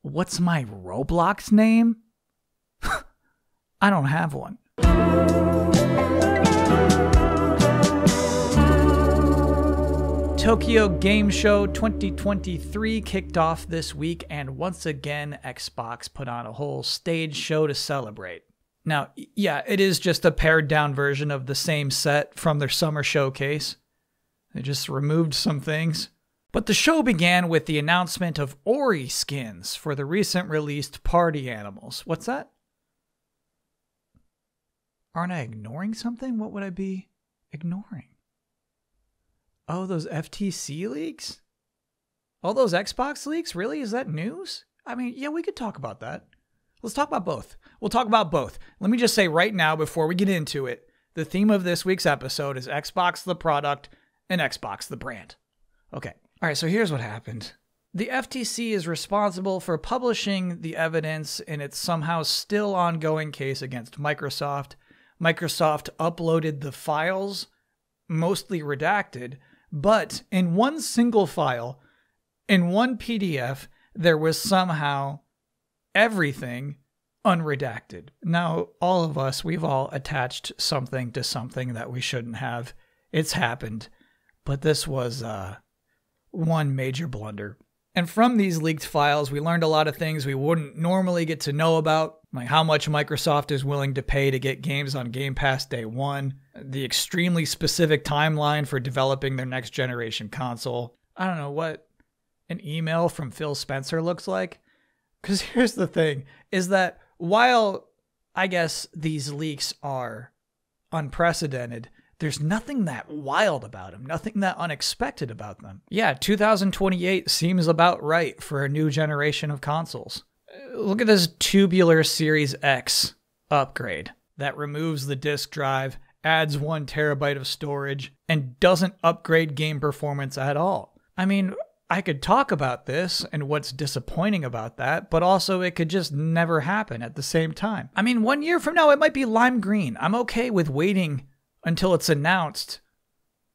What's my Roblox name? I don't have one. Tokyo Game Show 2023 kicked off this week, and once again, Xbox put on a whole stage show to celebrate. Now, yeah, it is just a pared down version of the same set from their summer showcase. They just removed some things. But the show began with the announcement of Ori skins for the recent released party animals. What's that? Aren't I ignoring something? What would I be ignoring? Oh, those FTC leaks? All those Xbox leaks? Really? Is that news? I mean, yeah, we could talk about that. Let's talk about both. We'll talk about both. Let me just say right now, before we get into it, the theme of this week's episode is Xbox the product and Xbox the brand. Okay. All right, so here's what happened. The FTC is responsible for publishing the evidence in its somehow still ongoing case against Microsoft. Microsoft uploaded the files, mostly redacted, but in one single file, in one PDF, there was somehow everything unredacted. Now, all of us, we've all attached something to something that we shouldn't have. It's happened. But this was one major blunder. And from these leaked files, we learned a lot of things we wouldn't normally get to know about, like how much Microsoft is willing to pay to get games on Game Pass day one, the extremely specific timeline for developing their next generation console. I don't know what an email from Phil Spencer looks like. Because here's the thing, is that while I guess these leaks are unprecedented, there's nothing that wild about them, nothing that unexpected about them. Yeah, 2028 seems about right for a new generation of consoles. Look at this tubular Series X upgrade that removes the disk drive, adds 1 terabyte of storage, and doesn't upgrade game performance at all. I mean, I could talk about this and what's disappointing about that, but also it could just never happen at the same time. I mean, 1 year from now, it might be lime green. I'm okay with waiting until it's announced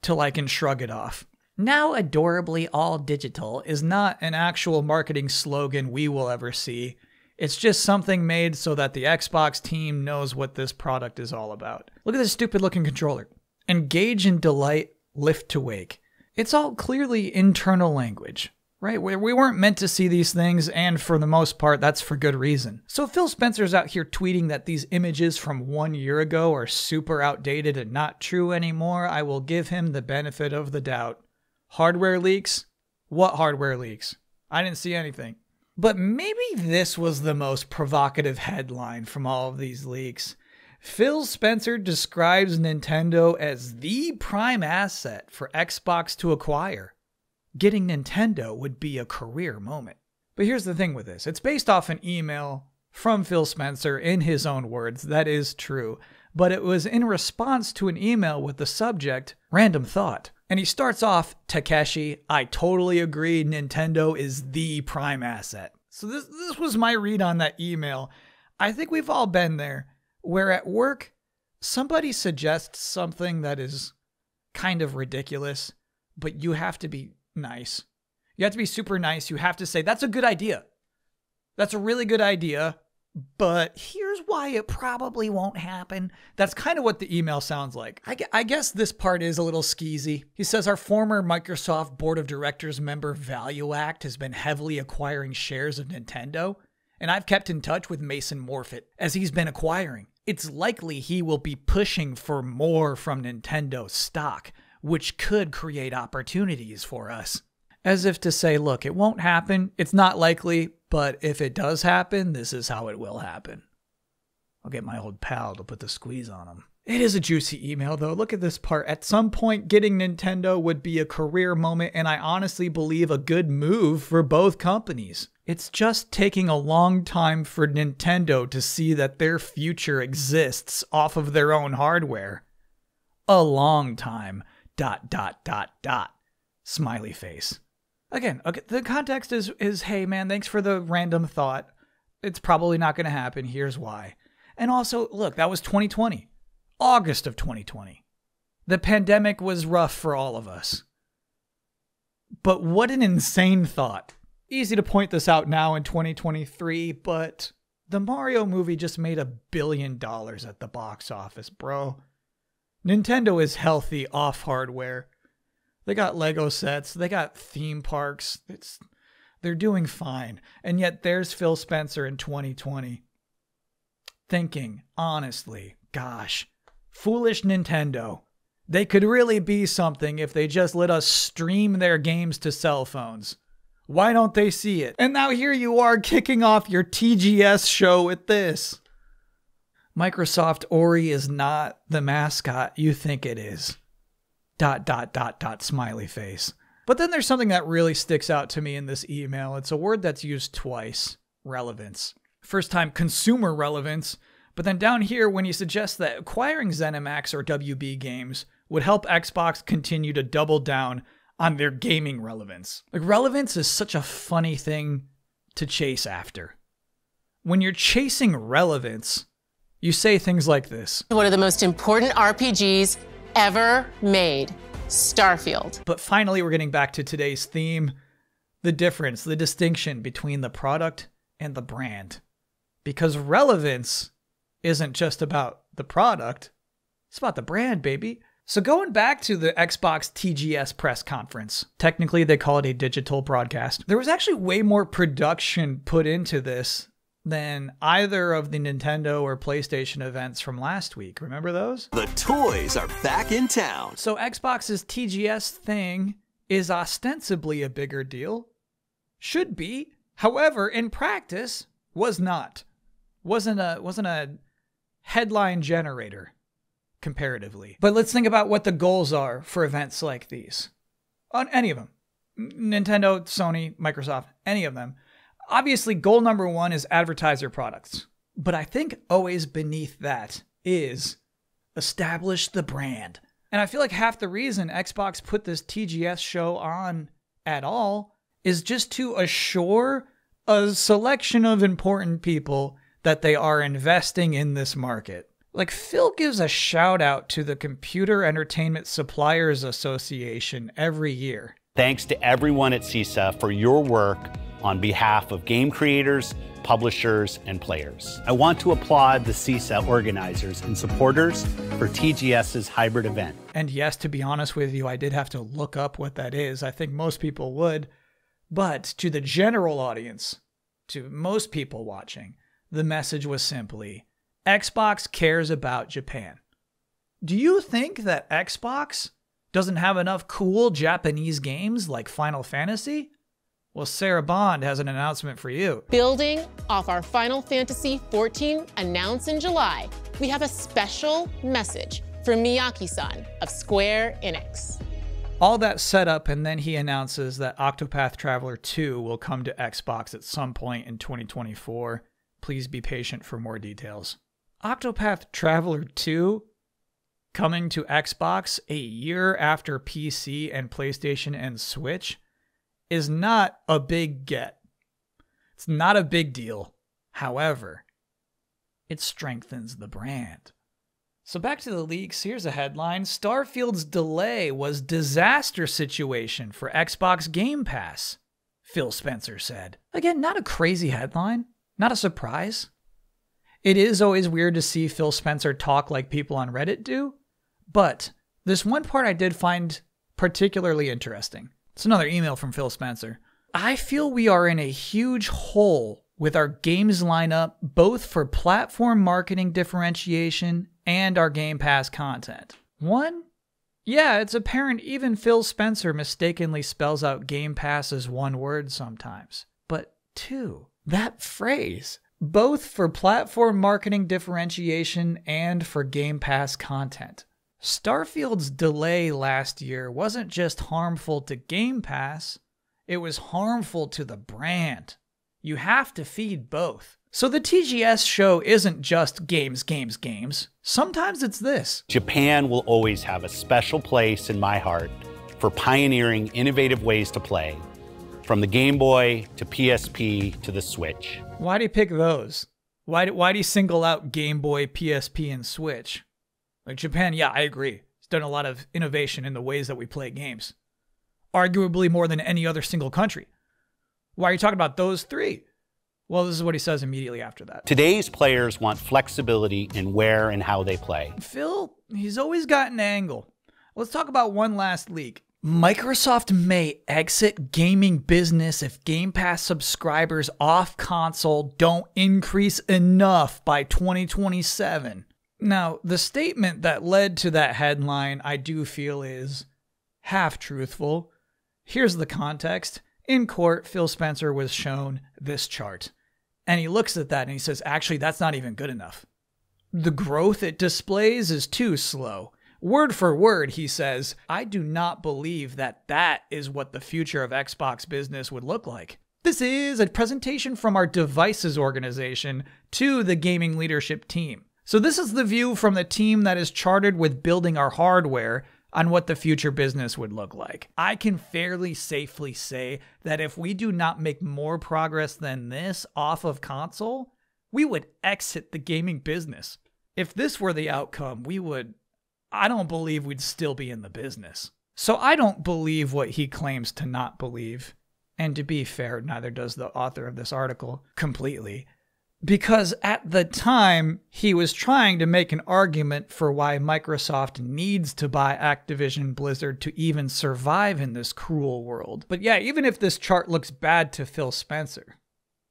till I can shrug it off. Now adorably all digital is not an actual marketing slogan we will ever see. It's just something made so that the Xbox team knows what this product is all about. Look at this stupid looking controller. Engage in delight, lift to wake. It's all clearly internal language, right? We weren't meant to see these things, and for the most part, that's for good reason. So Phil Spencer's out here tweeting that these images from 1 year ago are super outdated and not true anymore. I will give him the benefit of the doubt. Hardware leaks? What hardware leaks? I didn't see anything. But maybe this was the most provocative headline from all of these leaks. Phil Spencer describes Nintendo as the prime asset for Xbox to acquire. Getting Nintendo would be a career moment. But here's the thing with this. It's based off an email from Phil Spencer in his own words. That is true. But it was in response to an email with the subject, Random Thought. And he starts off, Takeshi, I totally agree, Nintendo is the prime asset. So this was my read on that email. I think we've all been there, where at work, somebody suggests something that is kind of ridiculous, but you have to be nice. You have to be super nice. You have to say, that's a good idea. That's a really good idea, but here's why it probably won't happen. That's kind of what the email sounds like. I guess this part is a little skeezy. He says, our former Microsoft Board of Directors member ValueAct has been heavily acquiring shares of Nintendo, and I've kept in touch with Mason Morfitt as he's been acquiring. It's likely he will be pushing for more from Nintendo stock, which could create opportunities for us. As if to say, look, it won't happen. It's not likely, but if it does happen, this is how it will happen. I'll get my old pal to put the squeeze on him. It is a juicy email, though. Look at this part. At some point, getting Nintendo would be a career moment, and I honestly believe a good move for both companies. It's just taking a long time for Nintendo to see that their future exists off of their own hardware. A long time. ... Smiley face. Again, okay, the context is, hey man, thanks for the random thought. It's probably not going to happen. Here's why. And also, look, that was 2020. August of 2020. The pandemic was rough for all of us. But what an insane thought Easy to point this out now in 2023, but the Mario movie just made $1 billion at the box office, bro. Nintendo is healthy off hardware. They got Lego sets, they got theme parks. They're doing fine. And yet there's Phil Spencer in 2020 thinking, honestly, gosh, foolish Nintendo. They could really be something if they just let us stream their games to cell phones. Why don't they see it? And now here you are kicking off your TGS show with this. Microsoft Ori is not the mascot you think it is. ... smiley face. But then there's something that really sticks out to me in this email. It's a word that's used twice. Relevance. First time, consumer relevance. But then down here, when you suggest that acquiring ZeniMax or WB Games would help Xbox continue to double down on their gaming relevance. Like, relevance is such a funny thing to chase after. When you're chasing relevance, you say things like this. One of the most important RPGs ever made, Starfield. But finally, we're getting back to today's theme, the difference, the distinction between the product and the brand. Because relevance isn't just about the product, it's about the brand, baby. So going back to the Xbox TGS press conference, technically they call it a digital broadcast. There was actually way more production put into this than either of the Nintendo or PlayStation events from last week. Remember those? The toys are back in town. So Xbox's TGS thing is ostensibly a bigger deal. Should be. However, in practice, was not. Wasn't a headline generator. Comparatively. But let's think about what the goals are for events like these. On any of them. Nintendo, Sony, Microsoft, any of them. Obviously, goal number one is advertiser products. But I think always beneath that is establish the brand. And I feel like half the reason Xbox put this TGS show on at all is just to assure a selection of important people that they are investing in this market. Like, Phil gives a shout out to the Computer Entertainment Suppliers Association every year. Thanks to everyone at CISA for your work on behalf of game creators, publishers, and players. I want to applaud the CISA organizers and supporters for TGS's hybrid event. And yes, to be honest with you, I did have to look up what that is. I think most people would. But to the general audience, to most people watching, the message was simply, Xbox cares about Japan. Do you think that Xbox doesn't have enough cool Japanese games like Final Fantasy? Well, Sarah Bond has an announcement for you. Building off our Final Fantasy XIV announced in July, we have a special message for Miyake-san of Square Enix. All that set up, and then he announces that Octopath Traveler 2 will come to Xbox at some point in 2024. Please be patient for more details. Octopath Traveler 2 coming to Xbox a year after PC and PlayStation and Switch is not a big get. It's not a big deal. However, it strengthens the brand. So back to the leaks, here's a headline. Starfield's delay was disaster situation for Xbox Game Pass, Phil Spencer said. Again, not a crazy headline, not a surprise. It is always weird to see Phil Spencer talk like people on Reddit do, but this one part I did find particularly interesting. It's another email from Phil Spencer. I feel we are in a huge hole with our games lineup, both for platform marketing differentiation and our Game Pass content. One, yeah, it's apparent even Phil Spencer mistakenly spells out Game Pass as one word sometimes. But two, that phrase, both for platform marketing differentiation and for Game Pass content. Starfield's delay last year wasn't just harmful to Game Pass, it was harmful to the brand. You have to feed both. So the TGS show isn't just games. Sometimes it's this. Japan will always have a special place in my heart for pioneering innovative ways to play, from the Game Boy to PSP to the Switch. Why do you pick those? Why do you single out Game Boy, PSP, and Switch? Like Japan, yeah, I agree. It's done a lot of innovation in the ways that we play games. Arguably more than any other single country. Why are you talking about those three? Well, this is what he says immediately after that. Today's players want flexibility in where and how they play. Phil, he's always got an angle. Let's talk about one last leak. Microsoft may exit gaming business if Game Pass subscribers off console don't increase enough by 2027. Now, the statement that led to that headline, I do feel, is half truthful. Here's the context. In court, Phil Spencer was shown this chart. And he looks at that and he says, actually, that's not even good enough. The growth it displays is too slow. Word for word, he says, I do not believe that that is what the future of Xbox business would look like. This is a presentation from our devices organization to the gaming leadership team. So this is the view from the team that is chartered with building our hardware on what the future business would look like. I can fairly safely say that if we do not make more progress than this off of console, we would exit the gaming business. If this were the outcome, I don't believe we'd still be in the business. So I don't believe what he claims to not believe. And to be fair, neither does the author of this article completely. Because at the time, he was trying to make an argument for why Microsoft needs to buy Activision Blizzard to even survive in this cruel world. But yeah, even if this chart looks bad to Phil Spencer,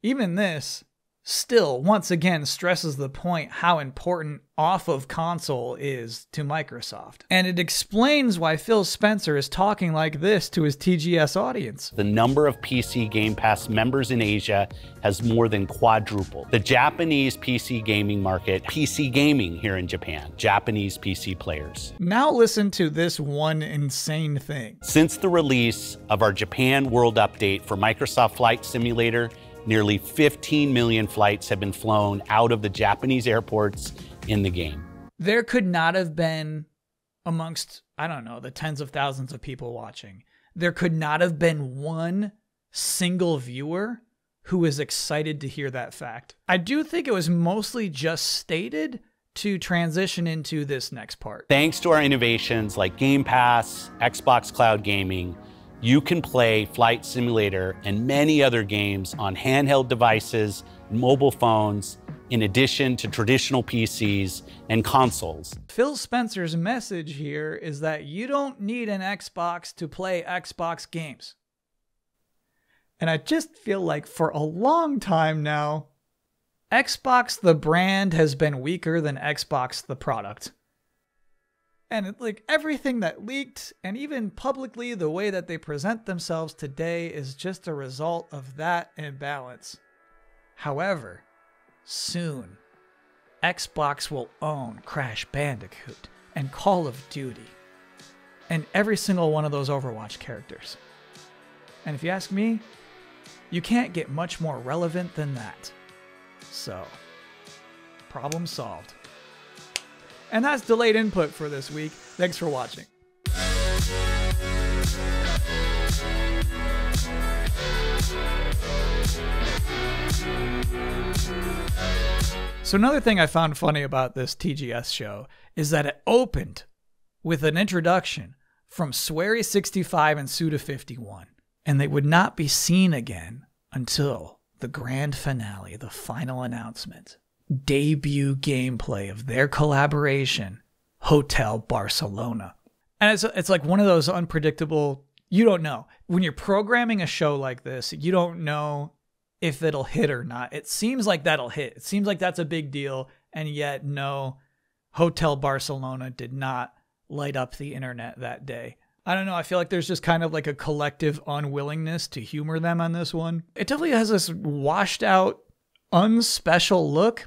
even this still, once again, stresses the point how important off of console is to Microsoft. And it explains why Phil Spencer is talking like this to his TGS audience. The number of PC Game Pass members in Asia has more than quadrupled. The Japanese PC gaming market, PC gaming here in Japan, Japanese PC players. Now listen to this one insane thing. Since the release of our Japan World Update for Microsoft Flight Simulator, nearly 15 million flights have been flown out of the Japanese airports in the game. There could not have been, amongst, I don't know, the tens of thousands of people watching, there could not have been one single viewer who was excited to hear that fact. I do think it was mostly just stated to transition into this next part. Thanks to our innovations like Game Pass, Xbox Cloud Gaming, you can play Flight Simulator and many other games on handheld devices, mobile phones, in addition to traditional PCs and consoles. Phil Spencer's message here is that you don't need an Xbox to play Xbox games. And I just feel like for a long time now, Xbox the brand has been weaker than Xbox the product. And like everything that leaked, and even publicly the way that they present themselves today, is just a result of that imbalance. However, soon, Xbox will own Crash Bandicoot and Call of Duty and every single one of those Overwatch characters. And if you ask me, you can't get much more relevant than that. So, problem solved. And that's delayed input for this week. Thanks for watching. So another thing I found funny about this TGS show is that it opened with an introduction from Swery65 and Suda51, and they would not be seen again until the grand finale, the final announcement. Debut gameplay of their collaboration, Hotel Barcelona. And it's like one of those unpredictable, you don't know. When you're programming a show like this, you don't know if it'll hit or not. It seems like that'll hit. It seems like that's a big deal. And yet, no, Hotel Barcelona did not light up the internet that day. I don't know. I feel like there's just kind of like a collective unwillingness to humor them on this one. It definitely has this washed out, unspecial look.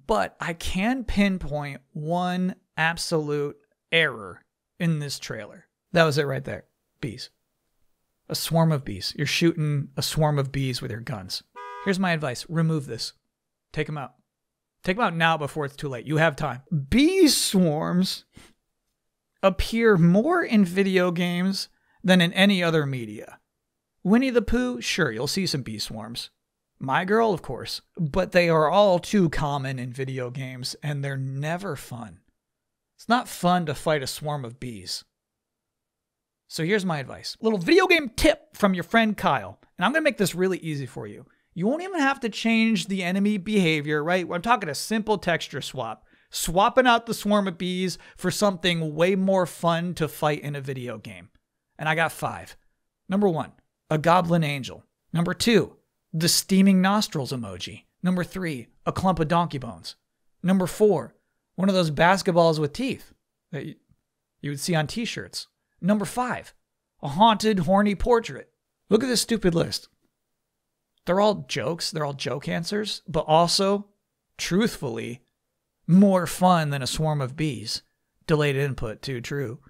But I can pinpoint one absolute error in this trailer. That was it right there. Bees. A swarm of bees. You're shooting a swarm of bees with your guns. Here's my advice. Remove this. Take them out. Take them out now before it's too late. You have time. Bee swarms appear more in video games than in any other media. Winnie the Pooh, sure, you'll see some bee swarms. My Girl, of course, but they are all too common in video games, and they're never fun. It's not fun to fight a swarm of bees. So here's my advice. Little video game tip from your friend Kyle. And And I'm going to make this really easy for you. You won't even have to change the enemy behavior, right? I'm talking a simple texture swap. Swapping out the swarm of bees for something way more fun to fight in a video game. And I got 5. Number 1, a goblin angel. Number 2, the steaming nostrils emoji. Number 3, a clump of donkey bones. Number 4, one of those basketballs with teeth that you would see on t-shirts. Number 5, a haunted, horny portrait. Look at this stupid list. They're all jokes. They're all joke answers, but also, truthfully, more fun than a swarm of bees. Delayed input, too true.